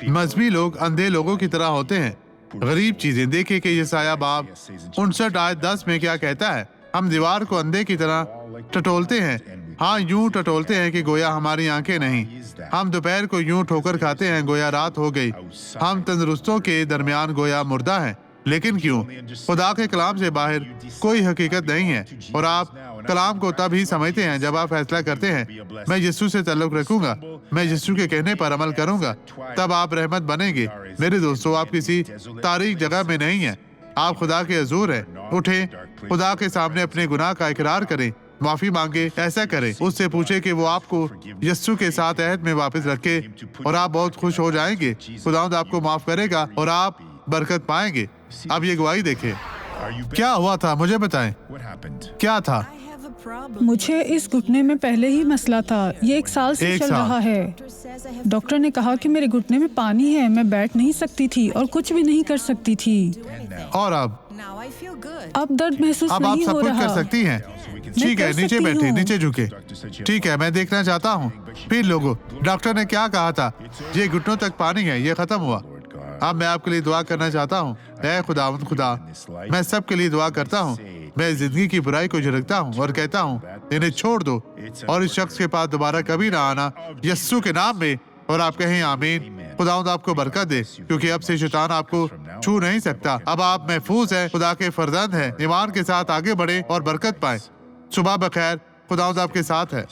मजहबी लोग अंधे लोगों की तरह होते हैं। गरीब चीजें देखिए कि यसाया बाब 59 आयत 10 में क्या कहता है। हम दीवार को अंधे की तरह टटोलते हैं, हाँ यूं टटोलते हैं कि गोया हमारी आंखें नहीं। हम दोपहर को यूं ठोकर खाते हैं गोया रात हो गई। हम तंदुरुस्तों के दरमियान गोया मुर्दा हैं। लेकिन क्यों? खुदा के कलाम से बाहर कोई हकीकत नहीं है, और आप कलाम को तब ही समझते हैं जब आप फैसला करते हैं मैं यीशु से ताल्लुक रखूंगा, मैं यीशु के कहने पर अमल करूंगा, तब आप रहमत बनेंगे। मेरे दोस्तों, आप किसी तारीख जगह में नहीं हैं, आप खुदा के हजूर हैं। उठें, खुदा के सामने अपने गुनाह का इकरार करें, माफी मांगे। ऐसा करें, उससे पूछे कि वो आपको यीशु के साथ अहद में वापस रखे, और आप बहुत खुश हो जाएंगे। खुदावंद आपको माफ करेगा और आप बरकत पाएंगे। अब ये गवाही देखें। क्या हुआ था, मुझे बताएं, क्या था? मुझे इस घुटने में पहले ही मसला था, ये 1 साल से चल रहा है। डॉक्टर ने कहा कि मेरे घुटने में पानी है, मैं बैठ नहीं सकती थी और कुछ भी नहीं कर सकती थी। और अब दर्द महसूस अब आप नहीं सब हो कुछ रहा। कर सकती हैं। ठीक है, कर नीचे सकती बैठे, हूँ। नीचे झुके। ठीक है, मैं देखना चाहता हूँ। फिर लोगों, डॉक्टर ने क्या कहा था? ये घुटनों तक पानी है, ये खत्म हुआ। अब मैं आपके लिए दुआ करना चाहता हूँ। ऐ खुदावंद खुदा, मैं सबके लिए दुआ करता हूँ। मैं जिंदगी की बुराई को झिड़कता हूँ और कहता हूँ इन्हें छोड़ दो और इस शख्स के पास दोबारा कभी ना आना, यस्सु के नाम में। और आप कहें आमीन। खुदावंद आपको बरकत दे, क्योंकि अब से शैतान आपको छू नहीं सकता। अब आप महफूज हैं, खुदा के फरजंद हैं। ईमान के साथ आगे बढ़े और बरकत पाएं। सुबह बखैर, खुदावंद आपके साथ है।